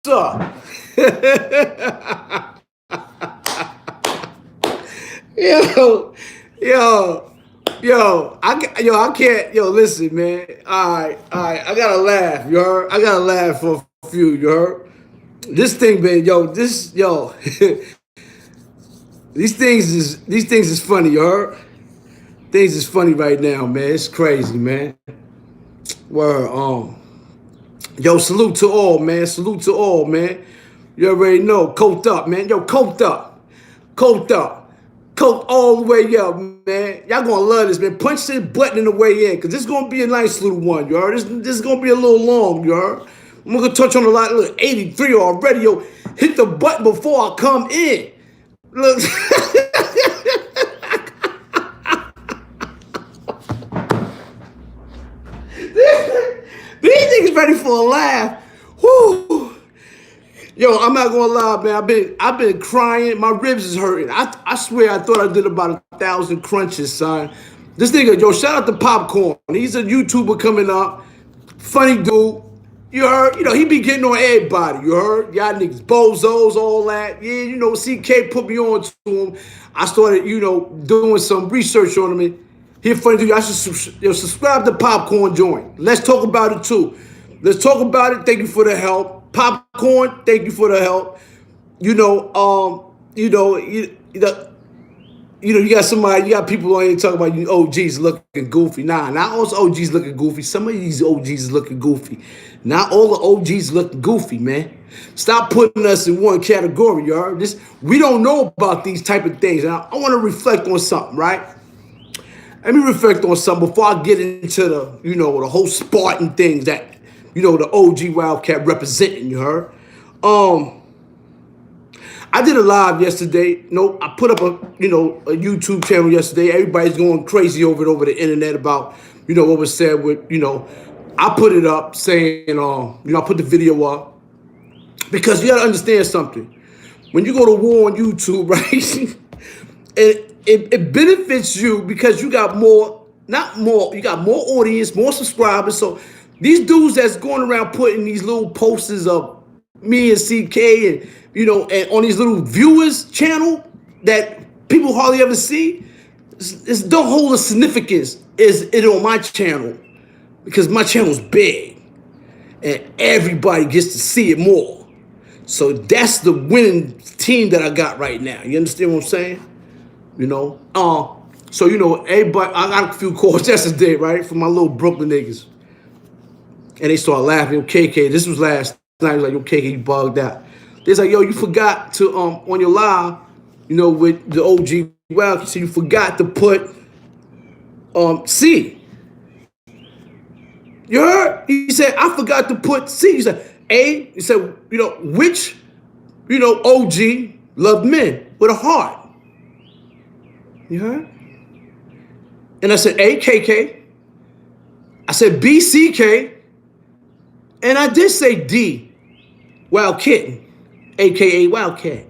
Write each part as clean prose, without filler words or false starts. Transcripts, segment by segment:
up? yo, yo, I can't, listen, man. All right, I gotta laugh, you heard? I gotta laugh for a few, you heard? This thing, man, these things is funny, you heard? Things is funny right now, man. It's crazy, man. Word, salute to all, man. Salute to all, man. You already know, coked up, man. Yo, coked up. Coked up. Coked all the way up, man. Y'all gonna love this, man. Punch this button in the way in, because this is gonna be a nice little one, you heard? This is gonna be a little long, you heard? I'm gonna touch on a lot. Look, 83 already, yo. Hit the button before I come in. Look. These niggas ready for a laugh. Whoo. Yo, I'm not gonna lie, man. I've been crying. My ribs is hurting. I swear I thought I did about 1,000 crunches, son. This nigga, yo, shout out to Popcorn. He's a YouTuber coming up. Funny dude. You heard? He be getting on everybody. You heard? Y'all niggas, bozos, all that. Yeah, CK put me on to him. I started, doing some research on him. He a funny dude. I should subscribe to Popcorn Joint. Let's talk about it too. Let's talk about it. Thank you for the help. Popcorn, thank you for the help. You got people on here talking about you OGs looking goofy. Nah, not all OGs looking goofy. Some of these OGs is looking goofy. Not all the OGs looking goofy, man. Stop putting us in one category, y'all. We don't know about these type of things. And I want to reflect on something, right? Let me reflect on something before I get into the whole Spartan things that, the OG Wildcat representing, you heard? I did a live yesterday. I put up a YouTube channel yesterday. Everybody's going crazy over the internet about, what was said with, I put it up saying, I put the video up because you got to understand something. When you go to war on YouTube, right, it benefits you because you got you got more audience, more subscribers. So these dudes that's going around putting these little posters of me and CK and, and on these little viewers channel that people hardly ever see, this don't hold a significance as it on my channel because my channel's big and everybody gets to see it more. So that's the winning team that I got right now. You understand what I'm saying? So everybody, I got a few calls yesterday, right, from my little Brooklyn niggas. And they started laughing. Yo, KK, this was last night. Like, yo, KK, you bugged out. They're like, yo, you forgot to, on your live, with the OG Wild, so you forgot to put C. You heard? He said, I forgot to put C. He said, A, he said, which, OG loved men with a heart. You heard? And I said, A, KK. I said, B, CK. And I did say D, Wild Kitten, a.k.a. Wildcat.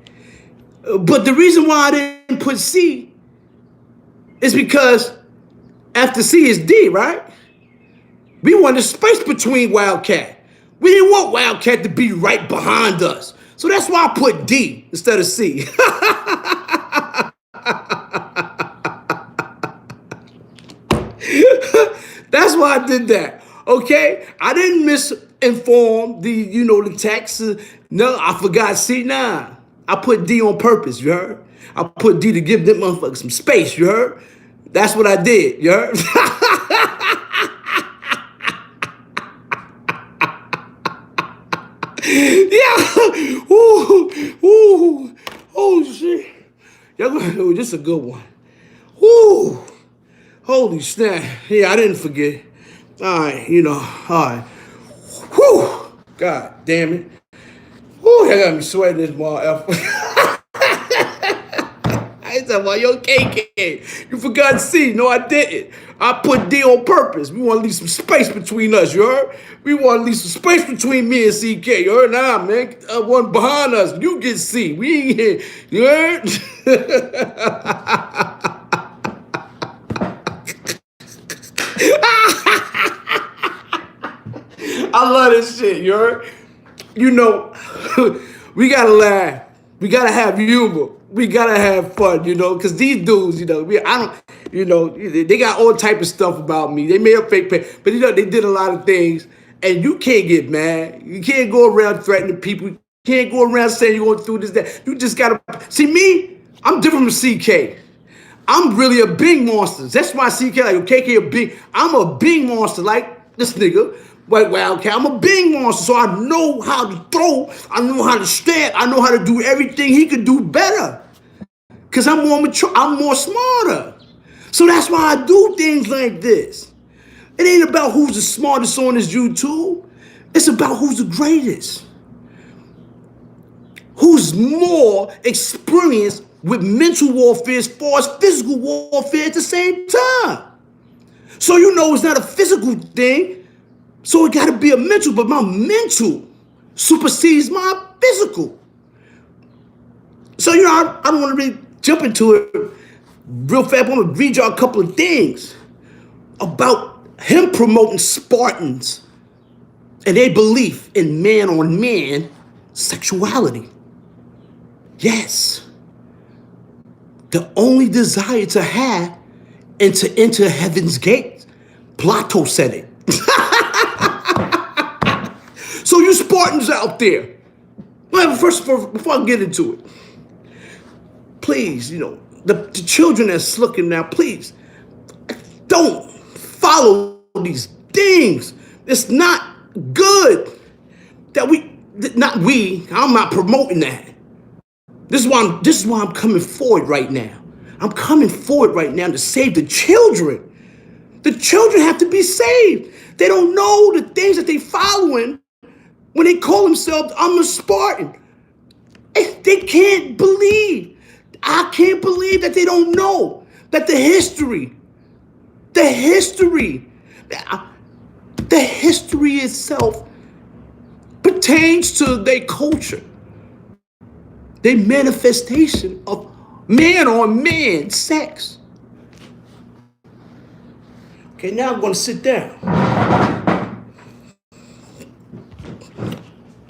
But the reason why I didn't put C is because after C is D, right? We wanted space between Wildcat. We didn't want Wildcat to be right behind us. So that's why I put D instead of C. That's why I did that. Okay? I didn't misinform the text. No, I forgot C. Nah. I put D on purpose, you heard? I put D to give them motherfuckers some space, you heard? That's what I did, you heard? Yeah. Ooh. Oh, shit. Y'all, this is a good one. Ooh. Holy snap. Yeah, I didn't forget. All right, all right. Whew. God damn it. Whew, y'all got me sweating this motherfucker. I ain't talking about, yo, KK. You forgot to see. No, I didn't. I put D on purpose. We want to leave some space between us, you heard? We want to leave some space between me and CK, you heard? Nah, man. One behind us. You get C. We ain't here. You heard? I love this shit, you heard? you know, we gotta laugh. We gotta have humor. We gotta have fun, because these dudes, I don't, they got all type of stuff about me. They made up fake page, but they did a lot of things, and you can't get mad. You can't go around threatening people. You can't go around saying you're going through this, that. You just gotta see me. I'm different from CK. I'm really a big monster. That's why CK like KK a big. I'm a big monster like this nigga. Well, okay, I'm a big monster, so I know how to throw. I know how to stab. I know how to do everything he could do better. Cause I'm more mature. I'm more smarter. So that's why I do things like this. It ain't about who's the smartest on this YouTube. It's about who's the greatest. Who's more experienced with mental warfare as far as physical warfare at the same time. So it's not a physical thing. So it got to be a mental, but my mental supersedes my physical. So, I don't want to really jump into it real fast. I'm going to read y'all a couple of things about him promoting Spartans and their belief in man-on-man sexuality. Yes. The only desire to have and to enter heaven's gate. Plato said it. So you Spartans out there. Well, first, before I get into it, please, the children that's looking now, please, don't follow these things. It's not good I'm not promoting that. This is why I'm coming forward right now. I'm coming forward right now to save the children. The children have to be saved. They don't know the things that they following when they call themselves, I'm a Spartan. They can't believe. I can't believe that they don't know that the history itself pertains to their culture. Their manifestation of man-on-man sex. Okay, now I'm going to sit down.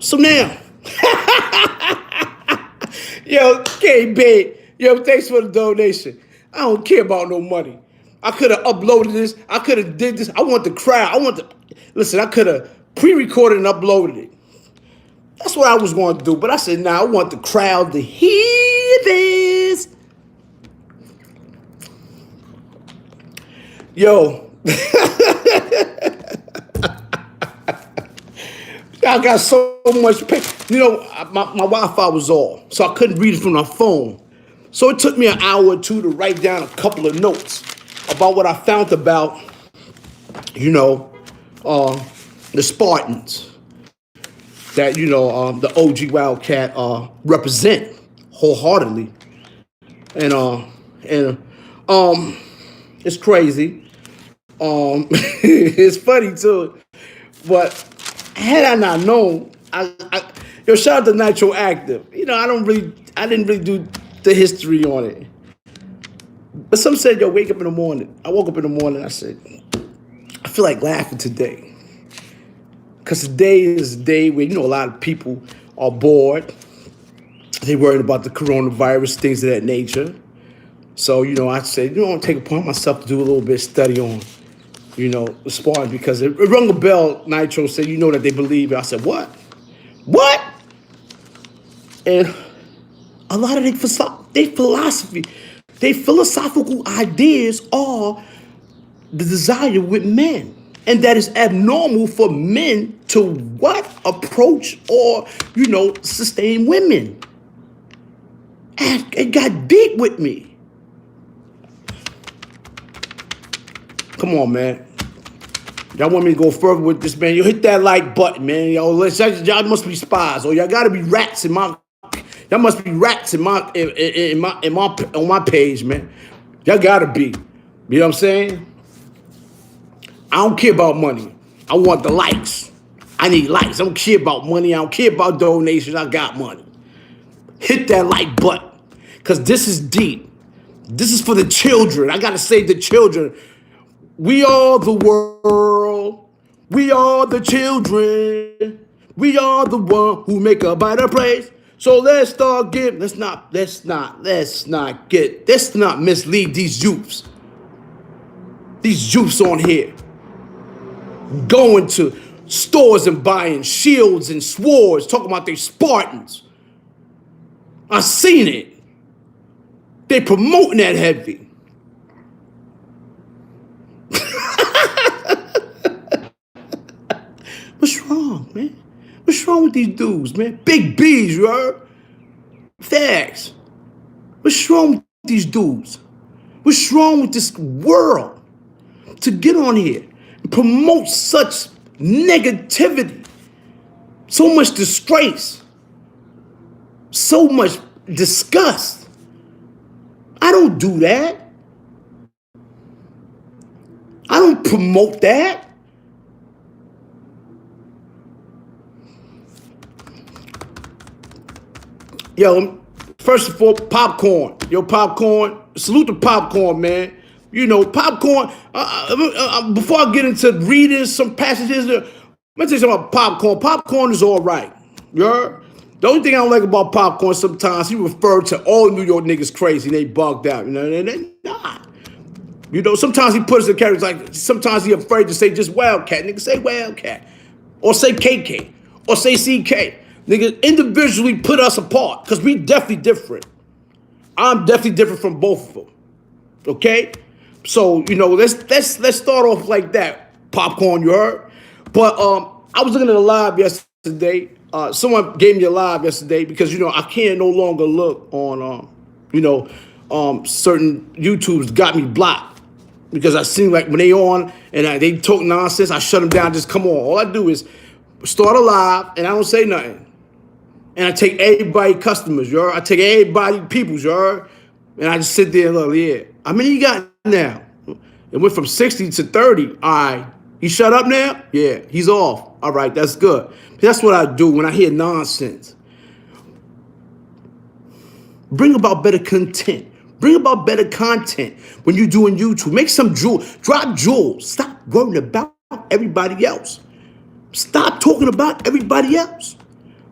So now, yo, KB, yo, thanks for the donation. I don't care about no money. I could have uploaded this. I could have did this. I want the crowd. Listen, I could have pre-recorded and uploaded it. That's what I was going to do. But I said, nah, I want the crowd to hear this. Yo. I got so much pain. My Wi-Fi was off, so I couldn't read it from my phone. So it took me an hour or two to write down a couple of notes about what I found about, the Spartans that, the OG Wildcat represent wholeheartedly. And it's crazy. It's funny too. But had I not known, shout out to Nitro Active. I didn't really do the history on it. But some said, yo, wake up in the morning. I woke up in the morning, I said, I feel like laughing today. Because today is a day where, a lot of people are bored. They worried about the coronavirus, things of that nature. So, I said, I'll take it upon myself to do a little bit of study on, the Spartans, because it rung a bell. Nitro said, that they believe it. I said, what? What? And a lot of their philosophy, their philosophical ideas are the desire with men. And that is abnormal for men to what? Approach or, sustain women. And it got deep with me. Come on, man. Y'all want me to go further with this, man? You hit that like button, man. Y'all must be spies, or y'all gotta be rats in my. Y'all must be rats on my page, man. Y'all gotta be. You know what I'm saying? I don't care about money. I want the likes. I need likes. I don't care about money. I don't care about donations. I got money. Hit that like button, because this is deep. This is for the children. I gotta save the children. We are the world. We are the children. We are the one who make a better place. So let's start giving. Let's not mislead these youths. These youths on here going to stores and buying shields and swords, talking about they Spartans. I seen it. They promoting that heavy. What's wrong, man? What's wrong with these dudes, man? Big B's, you heard? Facts. What's wrong with these dudes? What's wrong with this world to get on here and promote such negativity, so much disgrace, so much disgust? I don't do that. I don't promote that. Yo, first of all, popcorn. Yo, popcorn. Salute to popcorn, man. You know, popcorn. Before I get into reading some passages, let me tell you something about popcorn. Popcorn is all right. You heard? The only thing I don't like about popcorn, sometimes he referred to all New York niggas crazy and they bugged out. You know, and they not. You know, sometimes he puts the characters like, sometimes he afraid to say just Wildcat. Nigga, say Wildcat. Or say KK. Or say CK. Nigga, individually put us apart, because we definitely different. I'm definitely different from both of them. Okay? So, you know, let's start off like that. Popcorn, you heard? But I was looking at a live yesterday. Someone gave me a live yesterday because, you know, I can't no longer look on, certain YouTubes got me blocked. Because I seem like when they on and they talk nonsense, I shut them down, just come on. All I do is start a live and I don't say nothing. And I take everybody customers, you heard? I take everybody peoples, you heard? And I just sit there and look, yeah. How many you got now? It went from 60 to 30. All right. He shut up now? Yeah, he's off. All right, that's good. That's what I do when I hear nonsense. Bring about better content. Bring about better content when you're doing YouTube. Make some jewels. Drop jewels. Stop worrying about everybody else. Stop talking about everybody else.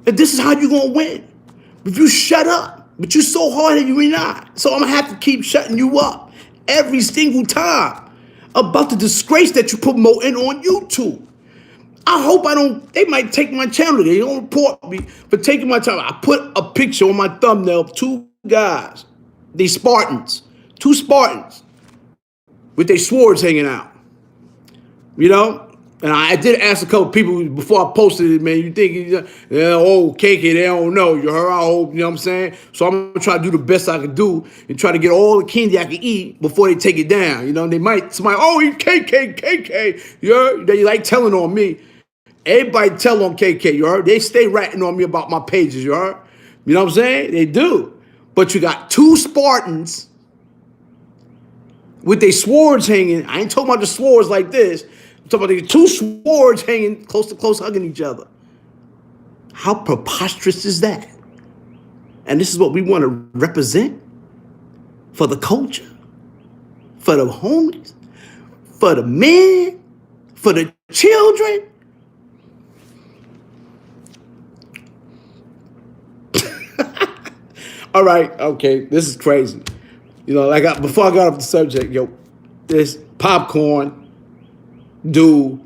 And this is how you're going to win. If you shut up, but you're so hard and you're not. So I'm going to have to keep shutting you up every single time about the disgrace that you're promoting on YouTube. I hope they might take my channel. They don't report me for taking my channel. I put a picture on my thumbnail of two guys. They Spartans. Two Spartans with their swords hanging out. You know? And I did ask a couple people before I posted it, man, you think, KK, they don't know. You heard? I hope, you know what I'm saying? So I'm going to try to do the best I can do and try to get all the candy I can eat before they take it down. You know, somebody, KK. You heard? They like telling on me. Everybody tell on KK, you heard? They stay ratting on me about my pages, you heard? You know what I'm saying? They do. But you got two Spartans with their swords hanging. I ain't talking about the swords like this. I'm talking about the two swords hanging close to close, hugging each other. How preposterous is that? And this is what we want to represent for the culture, for the homies, for the men, for the children. All right, okay, this is crazy. You know, before I got off the subject, this popcorn dude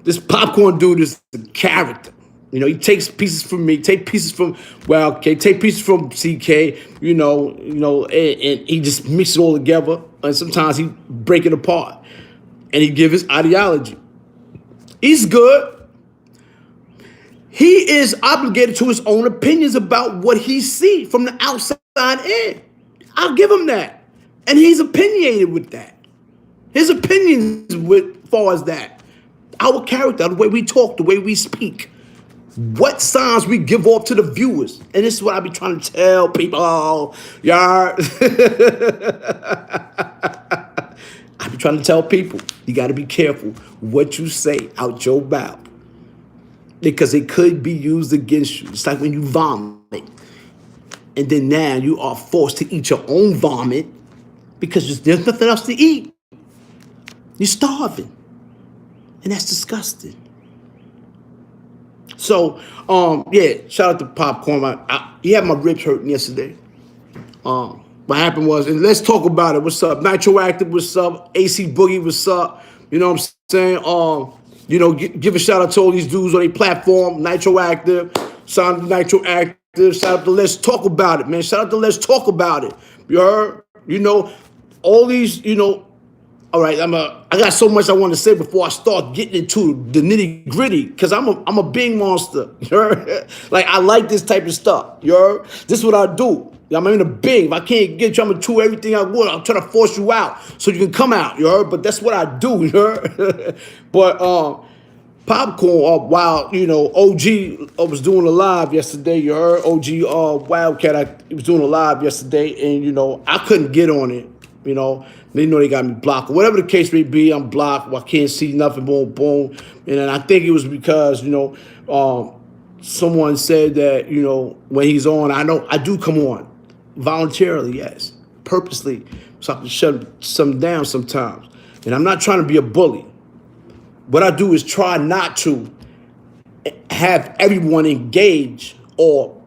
is a character. You know, he takes pieces from me, take pieces from take pieces from CK, you know, and he just mixes it all together. And sometimes he break it apart and he give his ideology. He's good. He is obligated to his own opinions about what he sees from the outside in. I'll give him that. And he's opinionated with that. His opinions as far as that. Our character, the way we talk, the way we speak. What signs we give off to the viewers. And this is what I be trying to tell people. I be trying to tell people, you got to be careful what you say out your mouth. Because it could be used against you. It's like when you vomit. And then now you are forced to eat your own vomit because there's nothing else to eat. You're starving. And that's disgusting. So, yeah, shout out to Popcorn. He had my ribs hurting yesterday. What happened was, and let's talk about it. What's up? Nitroactive, what's up? AC Boogie, what's up? You know what I'm saying? Give a shout out to all these dudes on their platform. Nitroactive, shout out to Nitroactive, shout out to Let's Talk About It, man. Shout out to Let's Talk About It. You heard? All these, all right, I got so much I want to say before I start getting into the nitty gritty, because I'm a big monster. You heard? Like, I like this type of stuff. You heard? This is what I do. I'm in a big. If I can't get you, I'm gonna do everything I would. I'm trying to force you out so you can come out. You heard? But that's what I do. You heard? But Popcorn, while OG was doing a live yesterday. You heard? OG Wildcat, he was doing a live yesterday, and I couldn't get on it. They know they got me blocked. Whatever the case may be, I'm blocked. I can't see nothing. Boom, boom. And then I think it was because someone said that when he's on, I do come on voluntarily, yes, purposely, so I can shut some down sometimes. And I'm not trying to be a bully. What I do is try not to have everyone engage or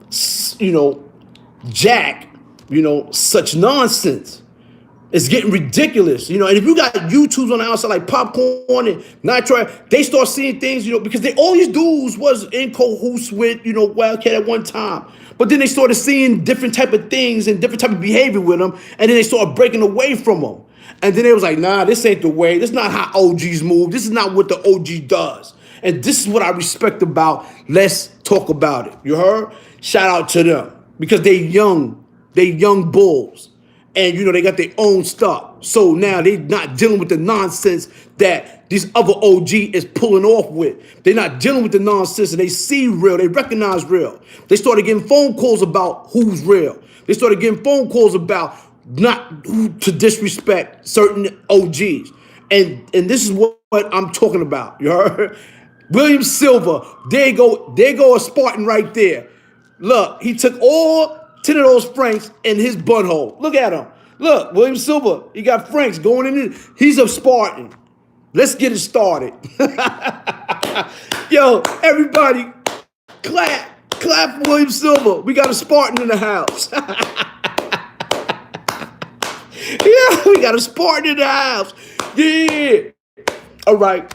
jack such nonsense. It's getting ridiculous, and if you got YouTubes on the outside like Popcorn and Nitro, they start seeing things, because all these dudes was in cahoots with, Wildcat at one time. But then they started seeing different type of things and different type of behavior with them, and then they started breaking away from them. And then they was like, nah, this ain't the way. This is not how OGs move. This is not what the OG does. And this is what I respect about Let's Talk About It. You heard? Shout out to them because they young bulls. And, they got their own stuff. So now they're not dealing with the nonsense that this other OG is pulling off with. They're not dealing with the nonsense, and they see real. They recognize real. They started getting phone calls about who's real. They started getting phone calls about not who to disrespect certain OGs. And this is what I'm talking about. You heard? William Silver. There go a Spartan right there. Look, he took all 10 of those Franks in his butthole. Look at him. Look, William Silver, he got Franks going in. He's a Spartan. Let's get it started. Yo, everybody, clap for William Silver. We got a Spartan in the house. Yeah, we got a Spartan in the house. Yeah. All right.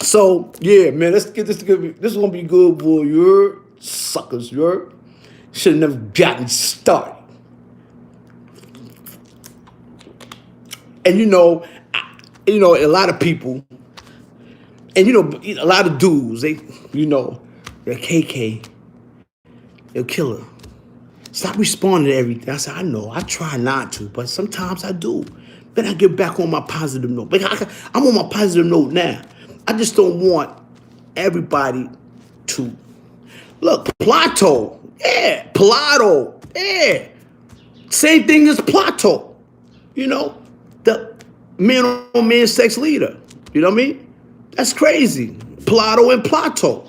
So, yeah, man, let's get this together. This is going to be good, boy. You're suckers, you're. Should have never gotten started. And a lot of people, and a lot of dudes, they're KK, they're killer. Stop responding to everything. I said, I know, I try not to, but sometimes I do. Then I get back on my positive note. But I'm on my positive note now. I just don't want everybody to look, Plato. Yeah, Plato. Yeah. Same thing as Plato. The man-on-man sex leader. You know what I mean? That's crazy. Plato and Plato.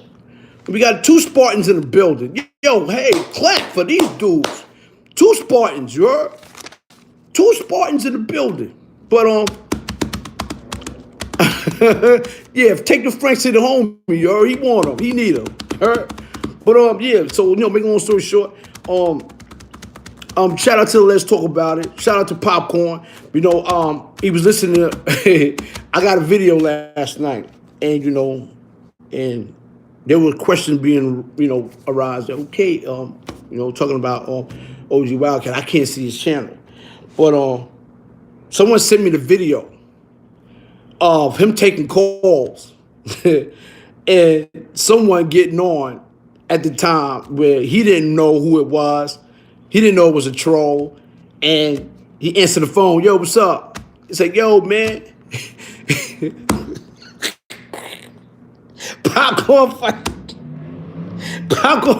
We got 2 Spartans in the building. Yo, hey, clap for these dudes. 2 Spartans, you heard? 2 Spartans in the building. But, yeah, take the Franks to the homie, you heard? He want them. He need them. Heard? But yeah, so make a long story short, shout out to Let's Talk About It. Shout out to Popcorn. He was listening to I got a video last night, and and there was questions being arise. Okay, talking about OG Wildcat. I can't see his channel, but someone sent me the video of him taking calls and someone getting on at the time where he didn't know who it was. He didn't know it was a troll. And he answered the phone. Yo, what's up? He's like, yo, man. Popcorn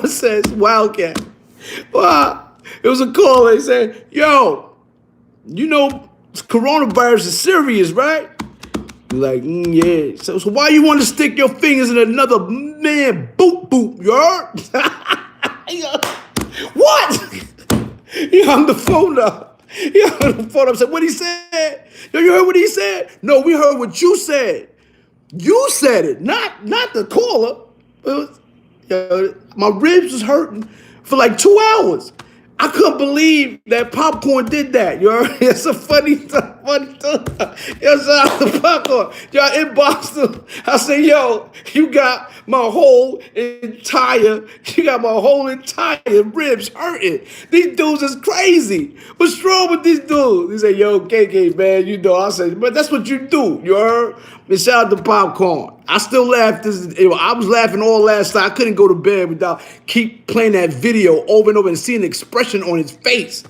says, Wildcat. Well, it was a caller. He said, yo, coronavirus is serious, right? Like, yeah. So why you want to stick your fingers in another man boop, you heard? What? He hung the phone up. Said, what he said? Yo, you heard what he said? No, we heard what you said. You said it, not the caller. My ribs was hurting for like 2 hours. I couldn't believe that popcorn did that. You know, it's a funny stuff. Funny stuff. Yo, shout out to popcorn. Yo, in Boston, I say, yo, you got my whole entire ribs hurting. These dudes is crazy. What's wrong with these dudes? He said, yo, KK, man, you know. I said, but that's what you do. You heard? And shout out to popcorn. I still laughed. I was laughing all last night. I couldn't go to bed without keep playing that video over and over and seeing the expression on his face.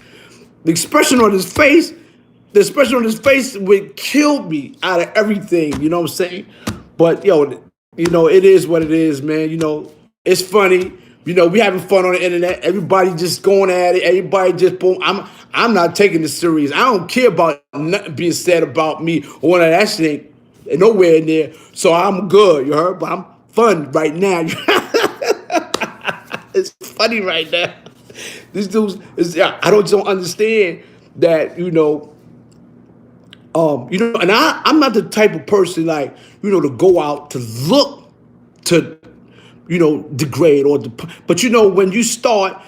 The expression on his face would kill me out of everything. You know what I'm saying? But it is what it is, man. It's funny. We having fun on the internet. Everybody just going at it. Everybody just boom. I'm not taking this serious. I don't care about nothing being said about me or one of that shit ain't nowhere in there. So I'm good, you heard? But I'm fun right now. It's funny right now. This dude's I don't understand that, and I'm not the type of person like, to go out to look to, degrade but when you start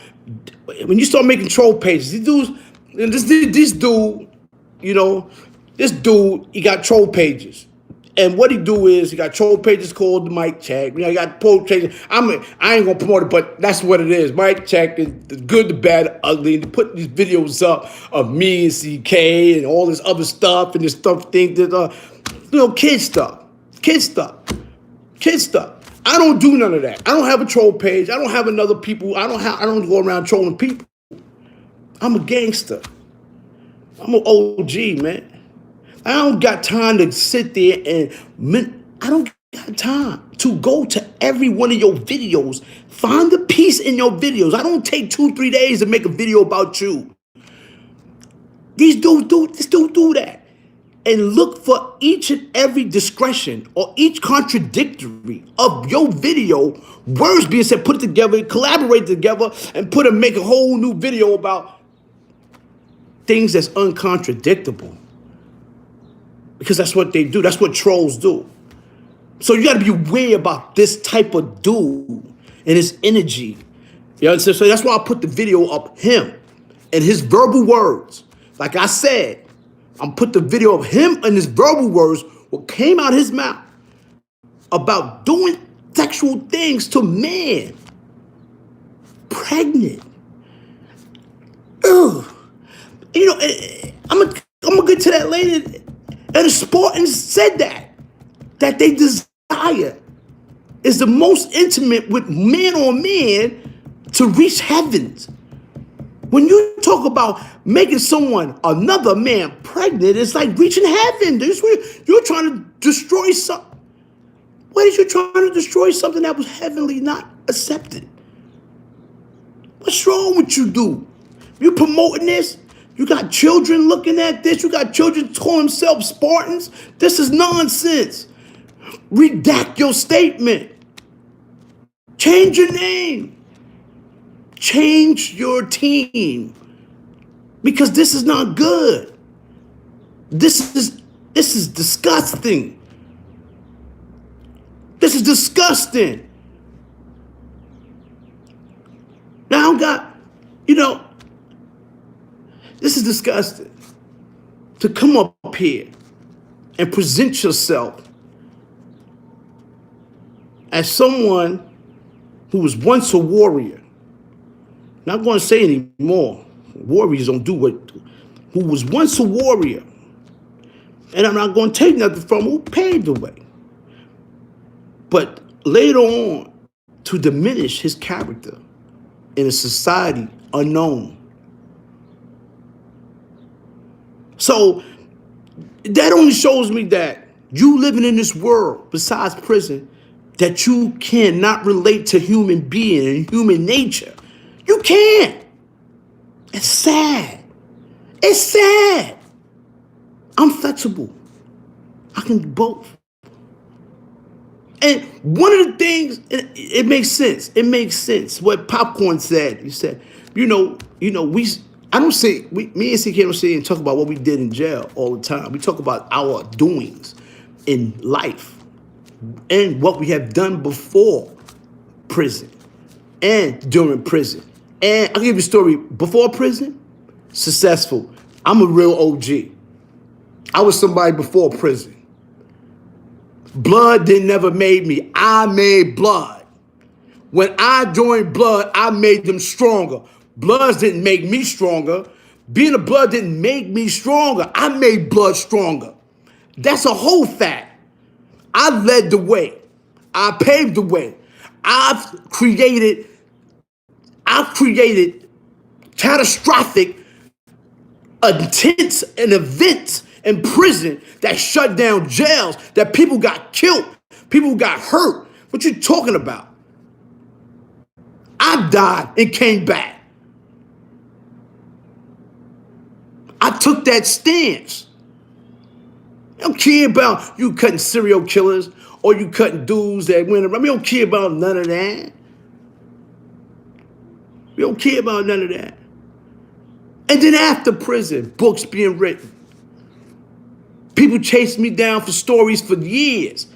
making troll pages, these dudes, this dude, he got troll pages. And what he do is he got troll pages called the Mic Check. He got troll pages. I ain't gonna promote it, but that's what it is. Mic Check is the good, the bad, the ugly. And they put these videos up of me and CK and all this other stuff and this stuff thing that kid stuff. I don't do none of that. I don't have a troll page. I don't have another people. I don't go around trolling people. I'm a gangster. I'm an OG, man. I don't got time to sit there I don't got time to go to every one of your videos, find the piece in your videos. I don't take 2-3 days to make a video about you. These dudes do that. And look for each and every discretion or each contradictory of your video, words being said, put it together, collaborate together, and make a whole new video about things that's uncontradictable. Because that's what they do. That's what trolls do. So you got to be aware about this type of dude and his energy. You know what I'm saying? So that's why I put the video up him and his verbal words. Like I said, I'm put the video of him and his verbal words, what came out his mouth about doing sexual things to men. Pregnant. Ugh. I'm gonna get to that later. And the Spartans said that they desire is the most intimate with man on man to reach heavens. When you talk about making another man pregnant, it's like reaching heaven. You're trying to destroy something. What is you trying to destroy something that was heavenly not accepted? What's wrong with you, dude? You promoting this? You got children looking at this. You got children calling themselves Spartans. This is nonsense. Redact your statement. Change your name. Change your team. Because this is not good. This is disgusting. This is disgusting. Now I got, this is disgusting. To come up here and present yourself as someone who was once a warrior. Not going to say anymore. Warriors don't do who was once a warrior. And I'm not going to take nothing from who paved the way. But later on, to diminish his character in a society unknown. So that only shows me that you living in this world, besides prison, that you cannot relate to human being and human nature. You can't. It's sad. It's sad. I'm flexible. I can do both. And one of the things, it makes sense. It makes sense. What Popcorn said, he said, me and CK don't sit and talk about what we did in jail all the time. We talk about our doings in life and what we have done before prison. and during prison. And I'll give you a story. Before prison, successful. I'm a real OG. I was somebody before prison. Blood didn't never made me. I made blood. When I joined blood, I made them stronger. Bloods didn't make me stronger. Being a blood didn't make me stronger. I made blood stronger. That's a whole fact. I led the way. I paved the way. I've created catastrophic intents and events in prison that shut down jails, that people got killed, people got hurt. What you talking about? I died and came back. I took that stance. I don't care about you cutting serial killers or you cutting dudes that went around. We don't care about none of that. We don't care about none of that. And then after prison, books being written. People chased me down for stories for years.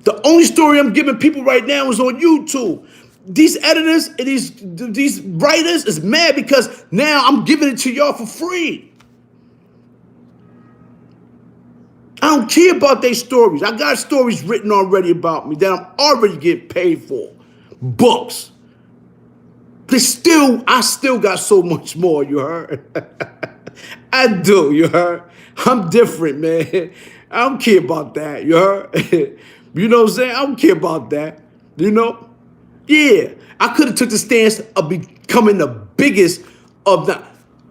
The only story I'm giving people right now is on YouTube. These editors and these writers is mad because now I'm giving it to y'all for free. I don't care about their stories. I got stories written already about me that I'm already getting paid for. Books. I still got so much more, you heard? I do, you heard? I'm different, man. I don't care about that, you heard? You know what I'm saying? I don't care about that, you know? Yeah, I could have took the stance of becoming the biggest of the...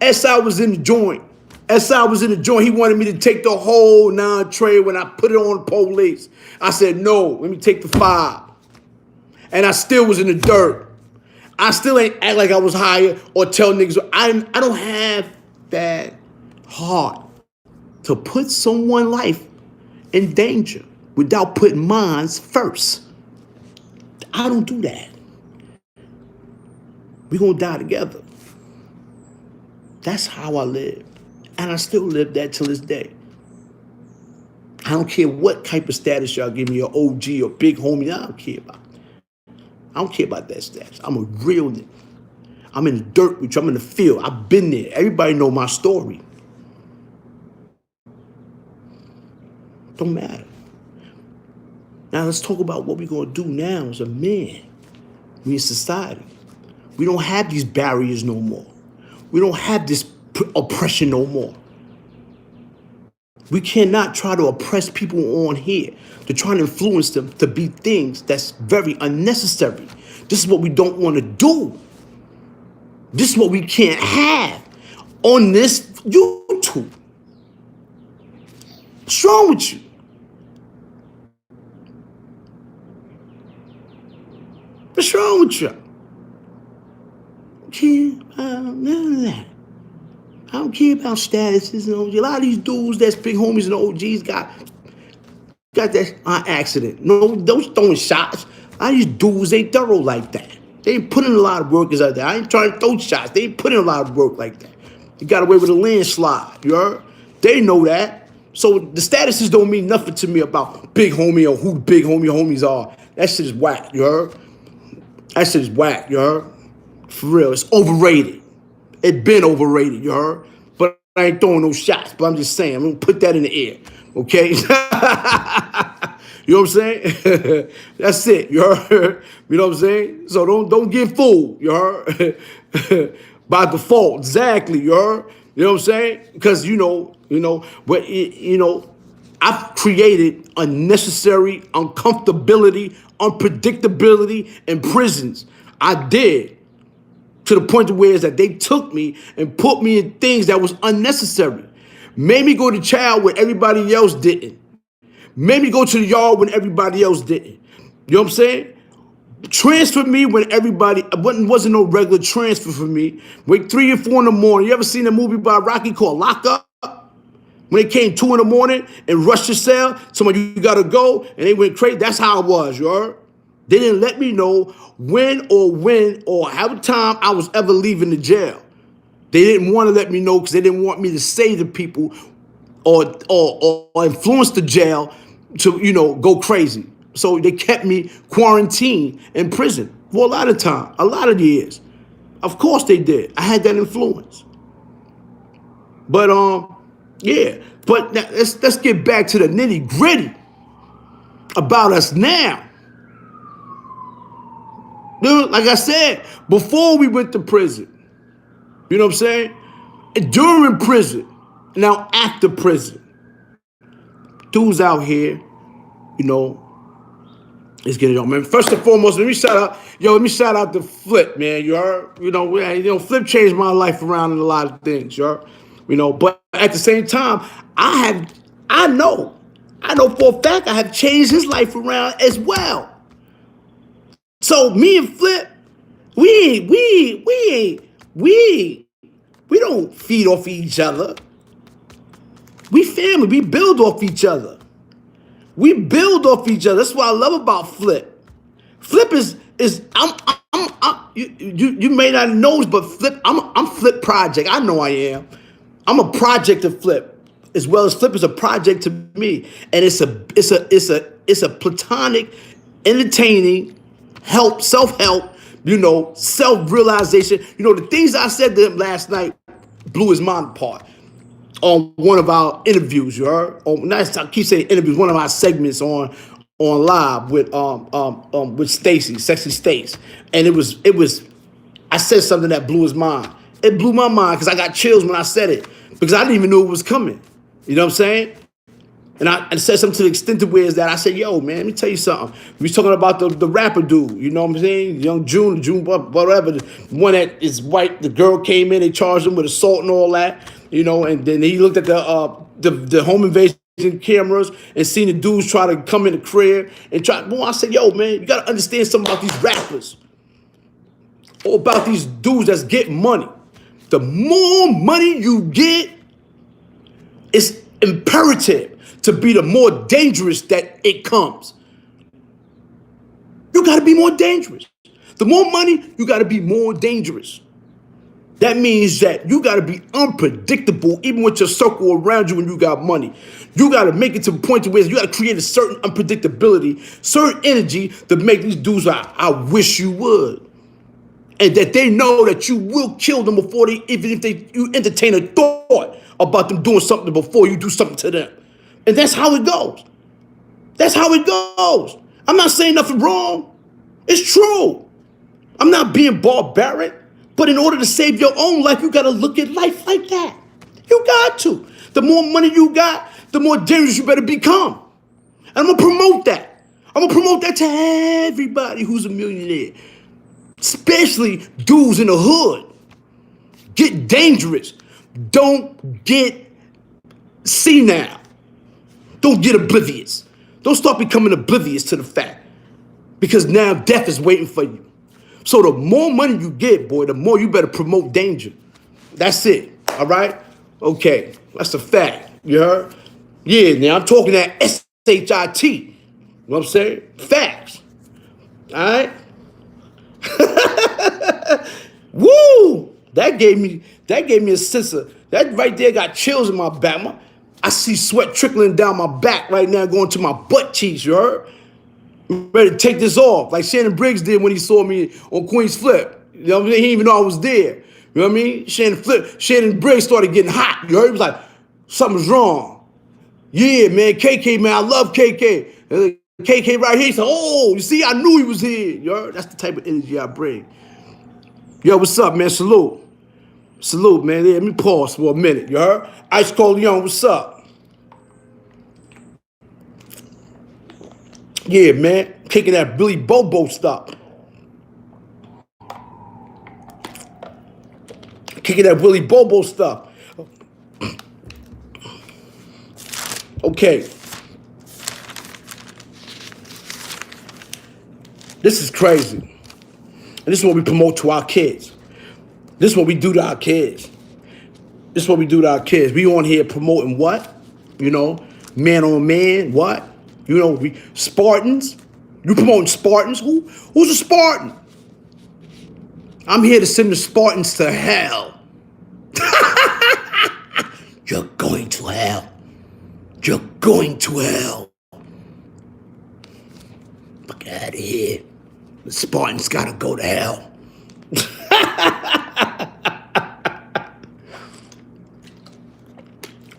SI was in the joint. He wanted me to take the whole non-trade when I put it on the police. I said, no, let me take the 5. And I still was in the dirt. I still ain't act like I was higher or tell niggas. I don't have that heart to put someone's life in danger without putting mine first. I don't do that. We're going to die together. That's how I live. And I still live that till this day. I don't care what type of status y'all give me, or OG or big homie. I don't care about it. I don't care about that status. I'm a real nigga. I'm in the dirt with you. I'm in the field. I've been there. Everybody know my story. Don't matter. Now let's talk about what we're going to do now as a man. We in society. We don't have these barriers no more. We don't have this oppression no more. We cannot try to oppress people on here, to try to influence them to be things that's very unnecessary. This is what we don't want to do. This is what we can't have on this YouTube. What's wrong with you? What's wrong with you? None of that. I don't care about statuses and OG. A lot of these dudes that's big homies and OGs got that on accident. No, those throwing shots. A lot of these dudes ain't thorough like that. They ain't putting a lot of work out there. I ain't trying to throw shots. They ain't putting a lot of work like that. You got away with a landslide, you heard? They know that. So the statuses don't mean nothing to me about big homie or who big homies are. That shit is whack, you heard? That shit is whack, you heard? For real, it's overrated. It been overrated, you heard? But I ain't throwing no shots, but I'm just saying, I'm gonna put that in the air, okay? You know what I'm saying? That's it, you heard? You know what I'm saying? So don't get fooled, you heard? By default, exactly, you heard? You know what I'm saying? Because, I've created unnecessary uncomfortability, unpredictability in prisons. I did. To the point where is that they took me and put me in things that was unnecessary. Made me go to child when everybody else didn't. Made me go to the yard when everybody else didn't. You know what I'm saying? Transferred me when everybody, wasn't no regular transfer for me. Wake 3 or 4 in the morning. You ever seen a movie by Rocky called Lock Up? When they came 2 in the morning and rushed your cell, somebody, you gotta go, and they went crazy. That's how it was, you heard? They didn't let me know when or how time I was ever leaving the jail. They didn't want to let me know because they didn't want me to say to people or influence the jail to, go crazy. So they kept me quarantined in prison for a lot of time, a lot of years. Of course they did. I had that influence. But yeah. But now, let's get back to the nitty gritty about us now. Dude, like I said, before we went to prison, you know what I'm saying? During prison, now after prison, dudes out here, you know, let's get it on, man. First and foremost, let me shout out to Flip, man. Flip changed my life around in a lot of things, but at the same time, I know for a fact I have changed his life around as well. So me and Flip, we don't feed off each other. We family. We build off each other. We build off each other. That's what I love about Flip. Flip is you may not know, but Flip, I'm Flip project. I know I am. I'm a project of Flip, as well as Flip is a project to me, and it's a platonic, entertaining, self-help, self-realization. The things I said to him last night blew his mind apart. On one of our interviews, you heard? I keep saying interviews. One of our segments on live with Stacy, Sexy Stace, and it was. I said something that blew his mind. It blew my mind because I got chills when I said it because I didn't even know it was coming. You know what I'm saying? And I said something to the extent of where is that I said, yo, man, let me tell you something. We was talking about the rapper dude, you know what I'm saying? Young June, whatever. The one that is white, the girl came in, they charged him with assault and all that, and then he looked at the home invasion cameras and seen the dudes try to come in the crib and try. Boy, I said, yo, man, you got to understand something about these rappers or about these dudes that's getting money. The more money you get, it's imperative to be the more dangerous that it comes. You got to be more dangerous. The more money, you got to be more dangerous. That means that you got to be unpredictable, even with your circle around you when you got money. You got to make it to a point to where you got to create a certain unpredictability, certain energy to make these dudes like, I wish you would. And that they know that you will kill them before even if you entertain a thought about them doing something before you do something to them. And that's how it goes. That's how it goes. I'm not saying nothing wrong. It's true. I'm not being barbaric. But in order to save your own life, you got to look at life like that. You got to. The more money you got, the more dangerous you better become. And I'm going to promote that. I'm going to promote that to everybody who's a millionaire. Especially dudes in the hood. Get dangerous. Don't get senile. Don't get oblivious. Don't start becoming oblivious to the fact. Because now death is waiting for you. So the more money you get, boy, the more you better promote danger. That's it. All right? Okay. That's a fact. You heard? Yeah, now I'm talking that SHIT. You know what I'm saying? Facts. All right? Woo! That gave me a sense of, that right there got chills in my back. I see sweat trickling down my back right now going to my butt cheeks, you heard? I'm ready to take this off, like Shannon Briggs did when he saw me on Queen's Flip. You know what I mean? He didn't even know I was there. You know what I mean? Shannon Briggs started getting hot. You heard? He was like, something's wrong. Yeah, man, KK, man, I love KK. KK right here. He said, oh, you see, I knew he was here. You heard? That's the type of energy I bring. Yo, what's up, man? Salute. Salute, man. Let me pause for a minute. You heard? Ice Cold Young, what's up? Yeah, man. Kicking that Billy Bobo stuff. Kicking that Willy Bobo stuff. Okay. This is crazy. And this is what we promote to our kids. This is what we do to our kids. This is what we do to our kids. We on here promoting what? Man on man, what? We Spartans. You promoting Spartans? Who's a Spartan? I'm here to send the Spartans to hell. You're going to hell. You're going to hell. Fuck out of here. The Spartans gotta go to hell.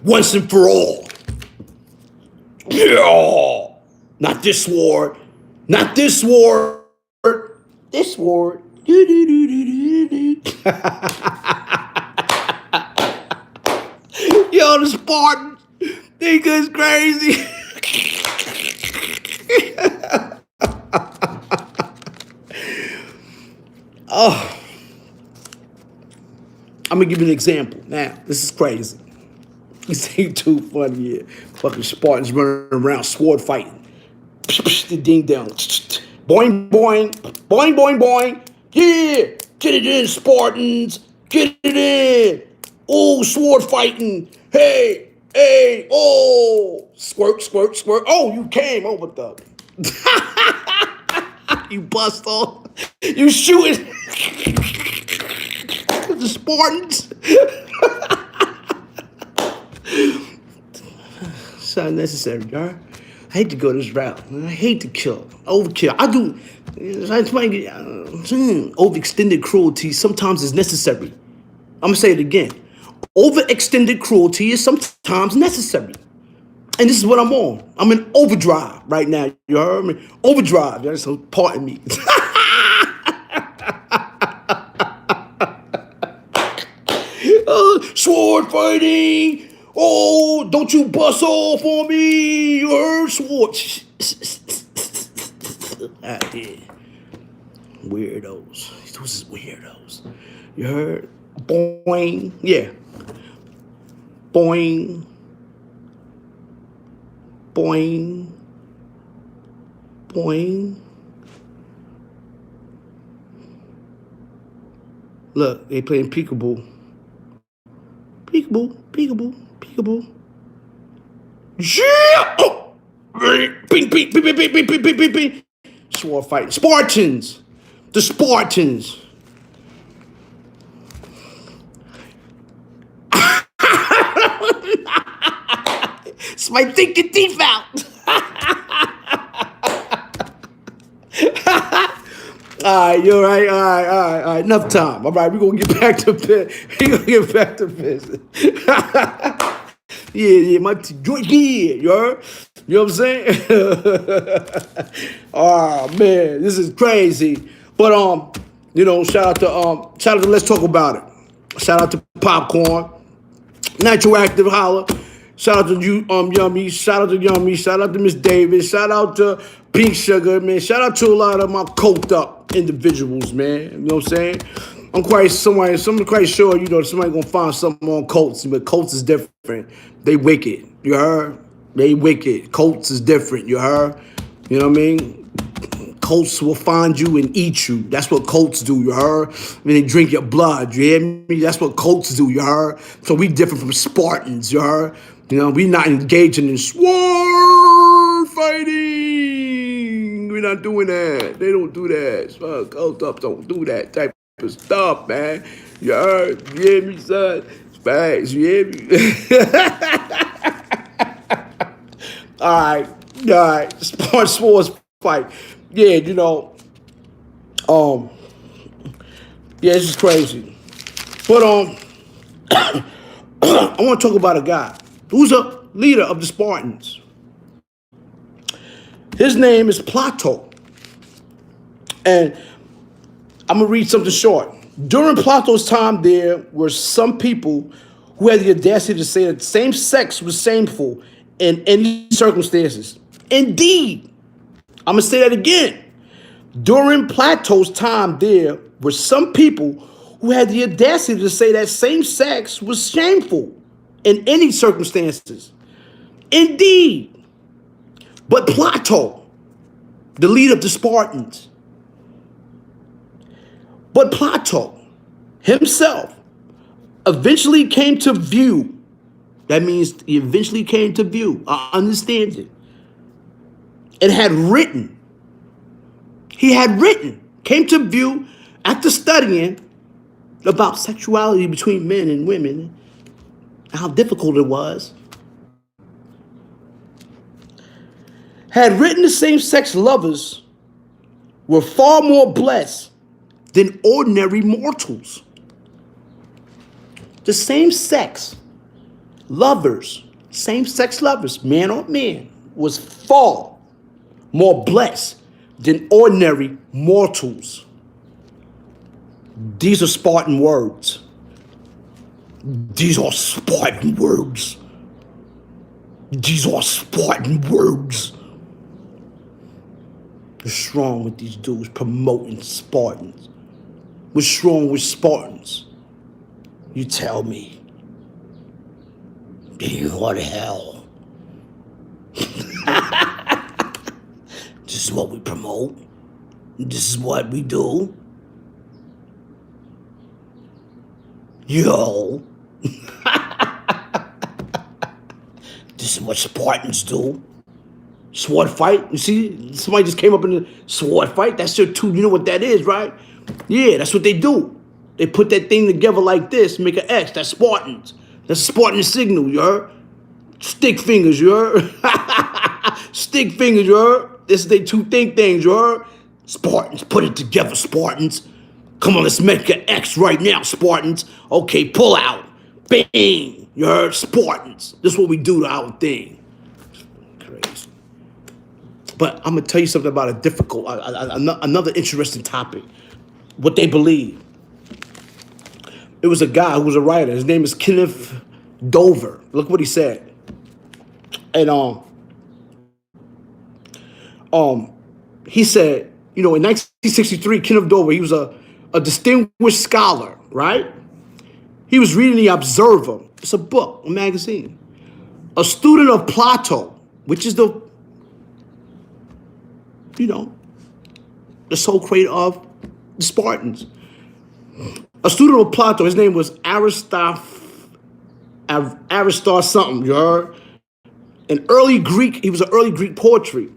Once and for all. Yeah. Not this sword. Not this sword. This sword. Yo, the Spartans. Think it's crazy. Oh. I'm gonna give you an example. Now, this is crazy. This ain't too funny here. Fucking Spartans running around sword fighting. The ding dong. Boing, boing. Boing, boing, boing. Yeah. Get it in, Spartans. Get it in. Oh, sword fighting. Hey, hey, oh. Squirt, squirt, squirt. Oh, you came. Oh, what the? You bust off. You shooting. The Spartans. It's unnecessary, all right? I hate to go this route. I hate to kill. Overkill. I do. Overextended cruelty sometimes is necessary. I'm going to say it again. Overextended cruelty is sometimes necessary. And this is what I'm on. I'm in overdrive right now. You heard me? Overdrive. So pardon me. Sword fighting. Oh, don't you bust off on me. You heard? Sword. Weirdos. Those is weirdos. You heard? Boing. Yeah. Boing. Boing. Boing. Look, they playing peekaboo. Peekaboo, peekaboo, peekaboo. Yeah! Oh! Bing, bing, bing, bing, bing, bing, bing, bing, bing. Sword fighting. Spartans. The Spartans. It's my thinking teeth out. All right, you're right. All right. Enough time. All right, we're going to get back to business. Yeah, my joint, you heard? You know what I'm saying? Oh, man, this is crazy. But, shout out to Let's Talk About It. Shout out to Popcorn. Nitroactive Holla. Shout out to you, Yummy. Shout out to Yummy. Shout out to Miss Davis. Shout out to Pink Sugar, man. Shout out to a lot of my coked up individuals, man. You know what I'm saying? I'm quite sure, somebody gonna find something on Colts, but Colts is different. They wicked. You heard? They wicked. Colts is different. You heard? You know what I mean? Colts will find you and eat you. That's what Colts do, you heard? I mean, they drink your blood, you hear me? That's what Colts do, you heard? So we different from Spartans, you heard? You know, we not engaging in sword fighting. We're not doing that. They don't do that. Cult up don't do that type of stuff, man. You heard? You hear me, son? Facts, you hear me? All right. Sports fight. Yeah, this is crazy. But I want to talk about a guy who's a leader of the Spartans. His name is Plato. And I'm going to read something short. During Plato's time, there were some people who had the audacity to say that same sex was shameful in any circumstances. Indeed, I'm going to say that again. During Plato's time, there were some people who had the audacity to say that same sex was shameful in any circumstances. Indeed. But Plato, the leader of the Spartans, but Plato himself eventually came to view. That means he eventually came to view, understanding, and had written. He had written, came to view after studying about sexuality between men and women, and how difficult it was. Had written to same-sex lovers were far more blessed than ordinary mortals. The same sex lovers, same sex lovers, man on man, was far more blessed than ordinary mortals. These are Spartan words. These are Spartan words. These are Spartan words. What's wrong with these dudes promoting Spartans? What's wrong with Spartans? You tell me. You go to hell. This is what we promote. This is what we do. Yo. This is what Spartans do. Sword fight. You see, somebody just came up in the sword fight. That's your two. You know what that is, right? Yeah, that's what they do. They put that thing together like this, make an X. That's Spartans. That's a Spartan signal, you heard? Stick fingers, you heard? Stick fingers, you heard? This is they two things, you heard? Spartans, put it together, Spartans. Come on, let's make an X right now, Spartans. Okay, pull out. Bang. You heard? Spartans. This is what we do to our thing. Crazy. But I'm going to tell you something about a difficult, another interesting topic. What they believe. It was a guy who was a writer. His name is Kenneth Dover. Look what he said. And he said, you know, in 1963, Kenneth Dover, he was a distinguished scholar, right? He was reading The Observer. It's a book, a magazine. A student of Plato, which is the, you know, the sole creator of the Spartans. A student of Plato, his name was Aristar something, you heard? He was an early Greek poetry.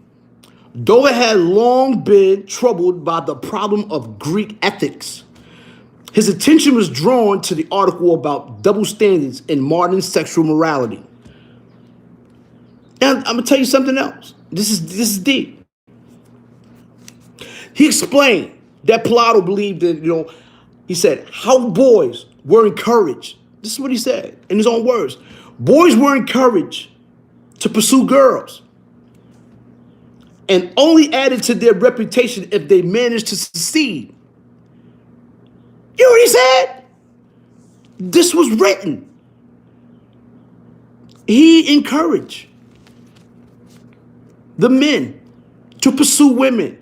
Dover had long been troubled by the problem of Greek ethics. His attention was drawn to the article about double standards in modern sexual morality. And I'm gonna tell you something else. This is deep. He explained that Plato believed that, you know, he said how boys were encouraged. This is what he said in his own words. Boys were encouraged to pursue girls and only added to their reputation if they managed to succeed. You know what he said? This was written. He encouraged the men to pursue women,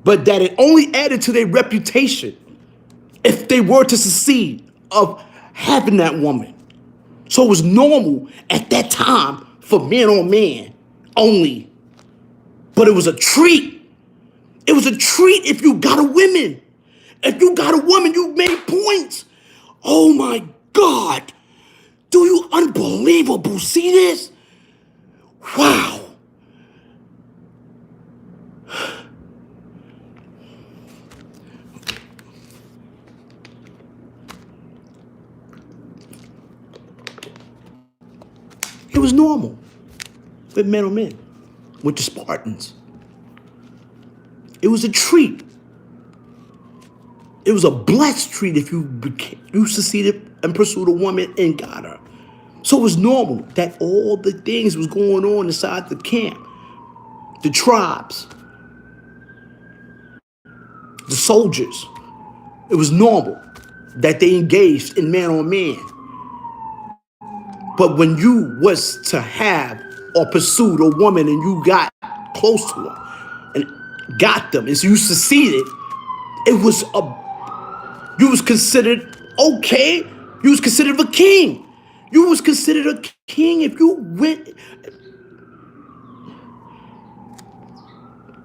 but that it only added to their reputation if they were to succeed of having that woman. So it was normal at that time for man on man only. But it was a treat. It was a treat if you got a woman. If you got a woman, you made points. Oh my God. Do you unbelievable see this? Wow. It was normal with men on men, with the Spartans. It was a treat. It was a blessed treat if you succeeded and pursued a woman and got her. So it was normal that all the things was going on inside the camp, the tribes, the soldiers. It was normal that they engaged in man on man. But when you was to have or pursued a woman and you got close to her and got them and so you succeeded, it was you was considered okay. You was considered a king. You was considered a king if you went.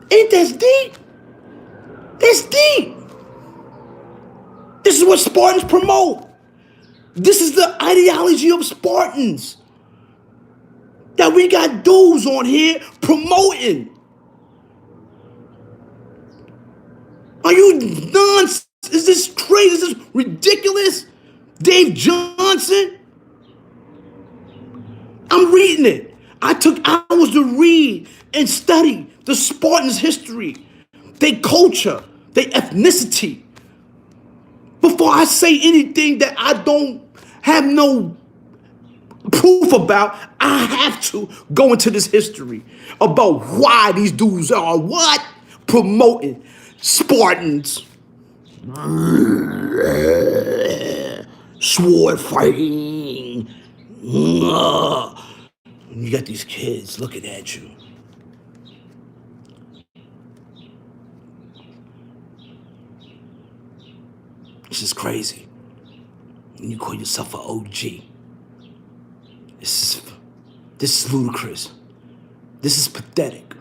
Ain't that deep? That's deep. This is what Spartans promote. This is the ideology of Spartans that we got dudes on here promoting. Are you nonsense? Is this crazy? Is this ridiculous? Dave Johnson? I'm reading it. I took hours to read and study the Spartans' history. their culture, their ethnicity. Before I say anything that I don't have no proof about, I have to go into this history about why these dudes are what? Promoting Spartans, sword fighting. You got these kids looking at you. This is crazy. And you call yourself an OG. This is ludicrous. This is pathetic.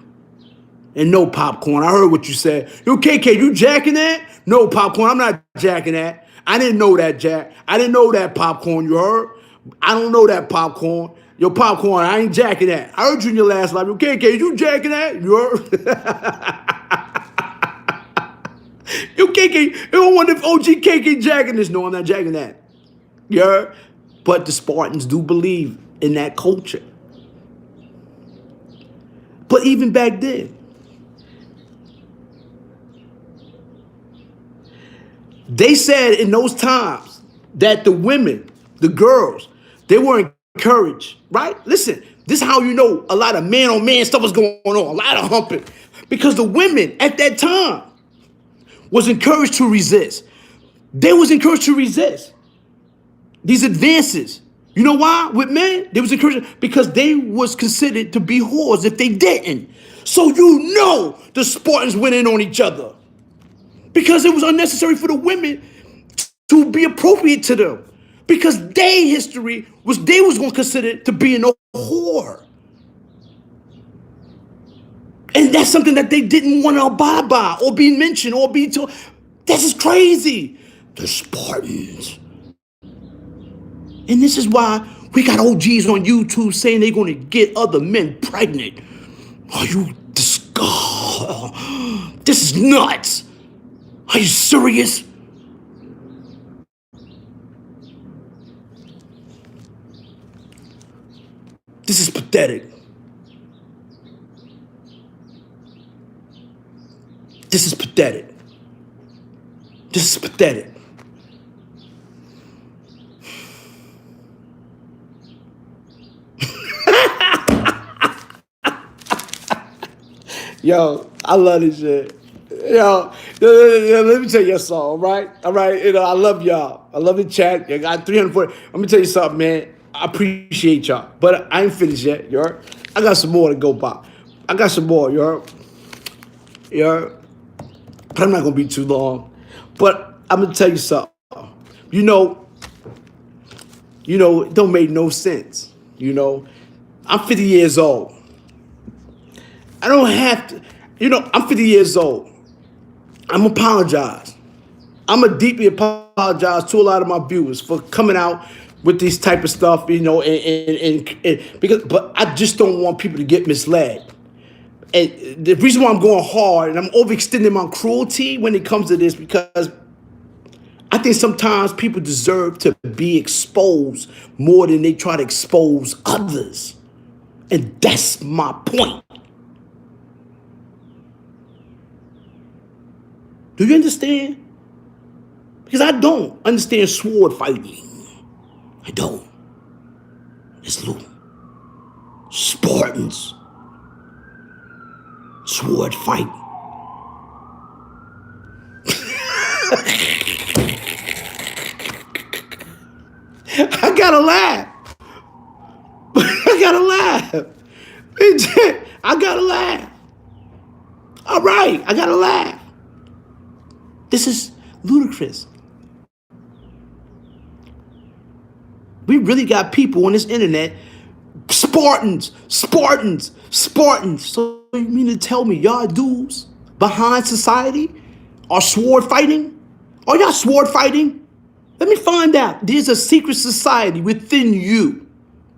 And no, Popcorn, I heard what you said. Yo, KK, you jacking that? No, Popcorn, I'm not jacking that. I didn't know that, Jack. I didn't know that, Popcorn, you heard? I don't know that, Popcorn. Yo, Popcorn, I ain't jacking that. I heard you in your last live. Yo, KK, you jacking that? You heard? Yo, KK, I don't wonder if OG KK jacking this. No, I'm not jacking that. You heard? But the Spartans do believe in that culture. But even back then, they said in those times that the women, the girls, they were encouraged, right? Listen, this is how you know a lot of man-on-man stuff was going on, a lot of humping. Because the women at that time was encouraged to resist. They was encouraged to resist these advances. You know why? With men, they was encouraged because they was considered to be whores if they didn't. So you know the Spartans went in on each other because it was unnecessary for the women to be appropriate to them because their history was they was going to consider to be a whore. And that's something that they didn't want to abide by or be mentioned or be told. This is crazy. The Spartans. And this is why we got OGs on YouTube saying they're going to get other men pregnant. Are you disgusted? This is nuts. Are you serious? This is pathetic. This is pathetic. This is pathetic. Yo, I love this shit. Yo, let me tell you something, all right? All right, you know, I love y'all. I love the chat. You got 340. Let me tell you something, man. I appreciate y'all. But I ain't finished yet, you heard? I got some more to go by. I got some more, you heard? You heard? But I'm not going to be too long. But I'm going to tell you something. You know, it don't make no sense. You know, I'm 50 years old. I don't have to, I'm 50 years old. I'm apologize. I'm a deeply apologize to a lot of my viewers for coming out with this type of stuff, but I just don't want people to get misled. And the reason why I'm going hard and I'm overextending my cruelty when it comes to this, because I think sometimes people deserve to be exposed more than they try to expose others. And that's my point. Do you understand? Because I don't understand sword fighting. I don't. It's little Spartans. Sword fight. I gotta laugh. I gotta laugh. I gotta laugh. All right, I gotta laugh. This is ludicrous. We really got people on this internet, Spartans. So you mean to tell me y'all dudes behind society are sword fighting? Are y'all sword fighting? Let me find out. There's a secret society within you,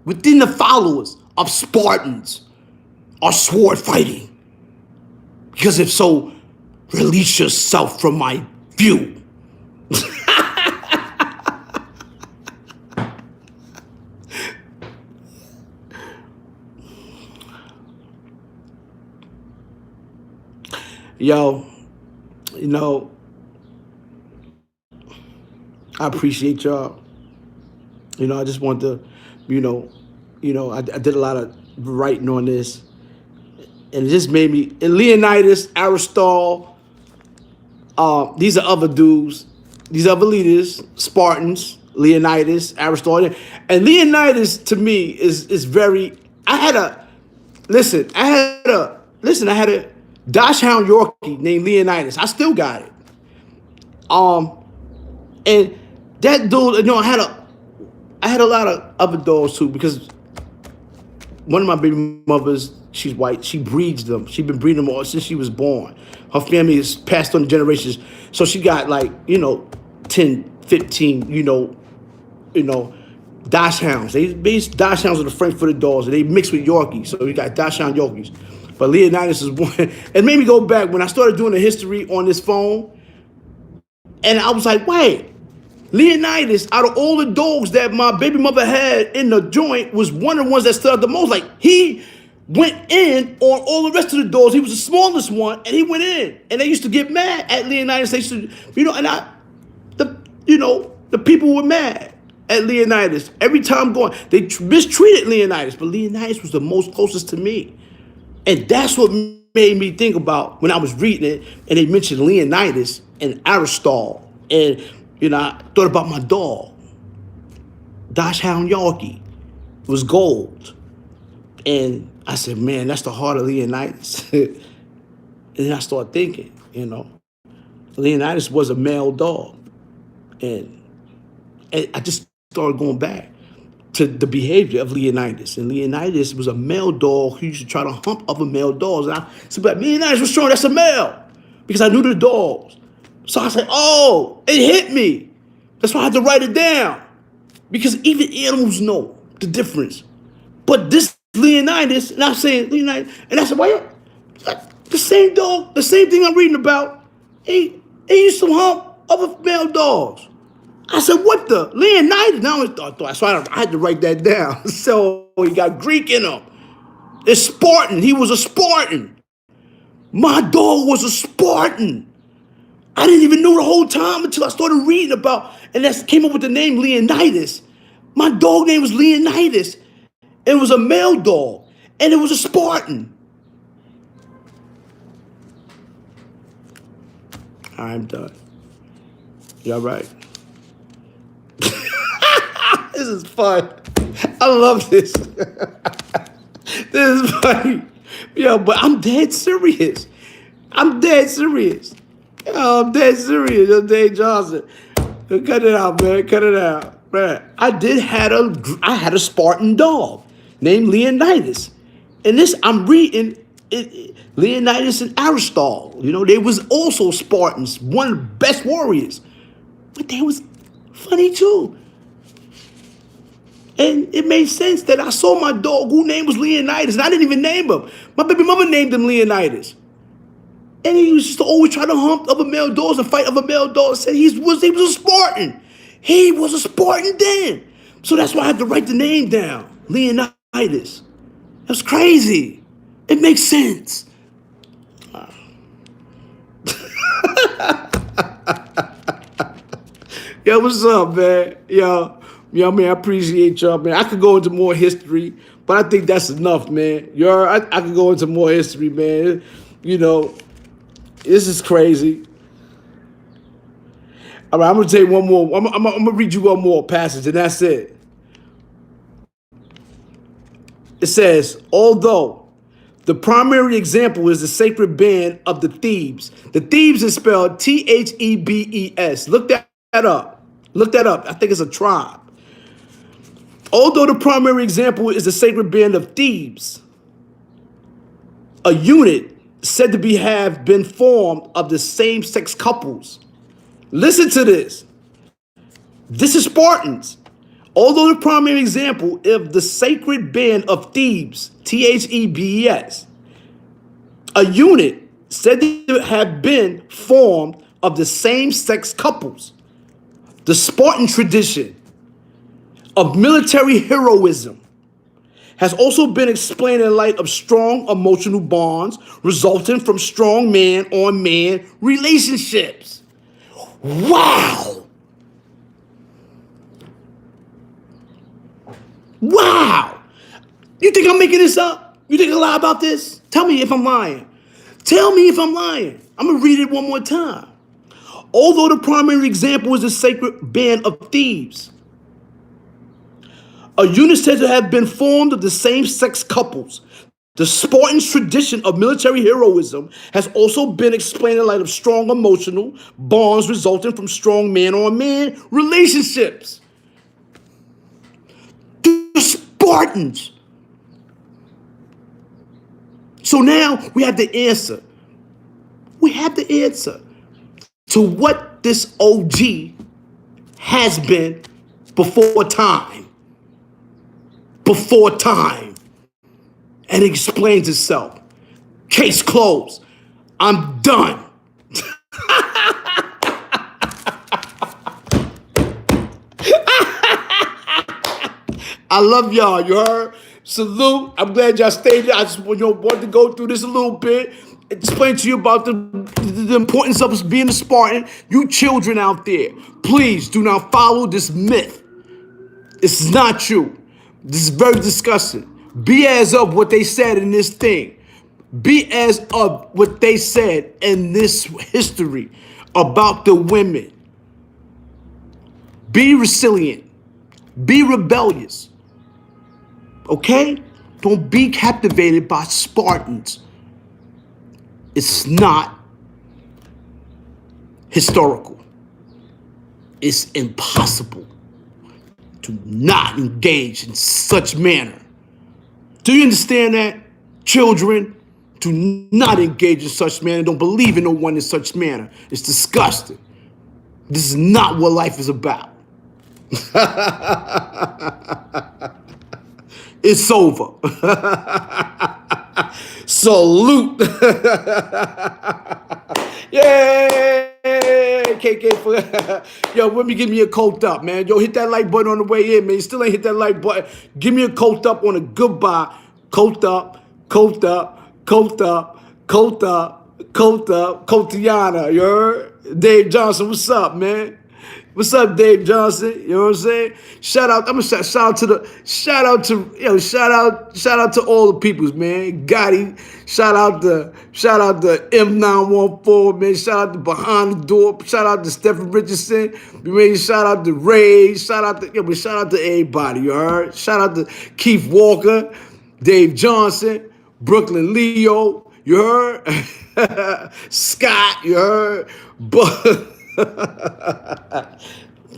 within the followers of Spartans are sword fighting. Because if so, release yourself from my view. Yo, You know, I appreciate y'all. I just want to, you know, I did a lot of writing on this, and it just made me. And Leonidas, Aristotle, these are other dudes. These other leaders, Spartans, Leonidas, Aristotle, and Leonidas to me is very. I had a listen. I had a Dachshund Yorkie named Leonidas. I still got it. Um, and that dude, I had a lot of other dogs too because one of my baby mothers, she's white. She breeds them. She's been breeding them all since she was born. Her family has passed on generations. So she got like, 10, 15, Dachshunds. They base Dachshunds are the Frankfurter dogs, and they mix with Yorkies. So we got Dachshund Yorkies. But Leonidas is one. It made me go back when I started doing the history on this phone, and I was like, wait, Leonidas, out of all the dogs that my baby mother had in the joint, was one of the ones that stood out the most. Like, he went in on all the rest of the dogs. He was the smallest one, and he went in. And they used to get mad at Leonidas. They used to, the people were mad at Leonidas. Every time going, they mistreated Leonidas, but Leonidas was the most closest to me. And that's what made me think about when I was reading it, and they mentioned Leonidas and Aristotle. And, I thought about my dog. Dachshund Yorkie. It was gold. And I said, man, that's the heart of Leonidas. And then I started thinking, Leonidas was a male dog. And I just started going back to the behavior of Leonidas. And Leonidas was a male dog who used to try to hump other male dogs. And I said, but Leonidas was showing that's a male because I knew the dogs. So I said, oh, it hit me. That's why I had to write it down. Because even animals know the difference. But this Leonidas, and I'm saying Leonidas, and I said, why? The same dog, the same thing I'm reading about, he used to hump other male dogs. I said, what the? Leonidas? Now so I had to write that down. So he got Greek in him. It's Spartan. He was a Spartan. My dog was a Spartan. I didn't even know the whole time until I started reading about, and that came up with the name Leonidas. My dog name was Leonidas. It was a male dog, and it was a Spartan. I'm done. Y'all right? This is fun. I love this. This is funny. But I'm dead serious. I'm dead serious. I'm dead serious. Yo, Dave Johnson. Cut it out, man. Cut it out. Man, I had a Spartan dog named Leonidas. And this, I'm reading Leonidas and Aristotle. They was also Spartans, one of the best warriors. But they was funny too. And it made sense that I saw my dog whose name was Leonidas, and I didn't even name him. My baby mother named him Leonidas. And he used to always try to hump other male dogs and fight other male dogs. Said he was a Spartan. He was a Spartan then. So that's why I had to write the name down. Leonidas. That's crazy. It makes sense. Yo, what's up, man? Yo, man, I appreciate y'all, man. I could go into more history, but I think that's enough, man. I could go into more history, man. This is crazy. All right, I'm going to tell you one more. I'm going to read you one more passage, and that's it. It says, although the primary example is the sacred band of the Thebes. The Thebes is spelled Thebes. Look that up. Look that up. I think it's a tribe. Although the primary example is the sacred band of Thebes, a unit said to have been formed of the same-sex couples. Listen to this. This is Spartans. Although the primary example of the sacred band of Thebes, Thebes, a unit said to have been formed of the same-sex couples. The Spartan tradition of military heroism has also been explained in light of strong emotional bonds resulting from strong man-on-man relationships. Wow. Wow. You think I'm making this up? You think I lie about this? Tell me if I'm lying. Tell me if I'm lying. I'm going to read it one more time. Although the primary example is the sacred band of thieves, a unit said to have been formed of the same-sex couples. The Spartans' tradition of military heroism has also been explained in light of strong emotional bonds resulting from strong man-on-man relationships. The Spartans. So now we have the answer. We have the answer to what this OG has been before time. Before time. And it explains itself. Case closed. I'm done. I love y'all, you heard? Salute. I'm glad y'all stayed there. I just wanted to go through this a little bit, explain to you about the importance of us being a Spartan. You children out there, please do not follow this myth. It's not true. This is very disgusting. Be as of what they said in this thing. Be as of what they said in this history about the women. Be resilient. Be rebellious. Okay? Don't be captivated by Spartans. It's not historical. It's impossible to not engage in such manner. Do you understand that? Children, do not engage in such manner. Don't believe in no one in such manner. It's disgusting. This is not what life is about. It's over. Salute. Yay! KK for yo, let me give me a coat up, man. Yo, hit that like button on the way in, man. You still ain't hit that like button. Give me a coat up on a goodbye. Coat up, coat up, coat up, coat up, coat up, Cotiana. You heard? Dave Johnson, what's up, man? What's up, Dave Johnson? You know what I'm saying? Shout out to all the peoples, man. Gotti, shout out to M914, man. Shout out to Behind the Door. Shout out to Stephen Richardson. Shout out to Ray. Shout out to everybody, you heard? Shout out to Keith Walker, Dave Johnson, Brooklyn Leo, you heard? Scott, you heard?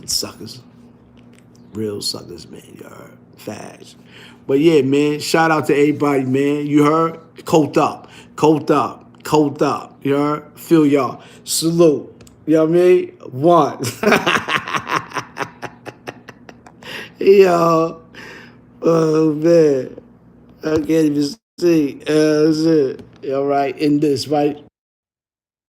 Suckers. Real suckers, man. You heard? Facts. But yeah, man, shout out to everybody, man. You heard? Coat up. Coat up. Coat up. You heard? Feel y'all. Salute. You know what I mean? One. Yo. Oh, man. I can't even see. That's it. All right. In this, right?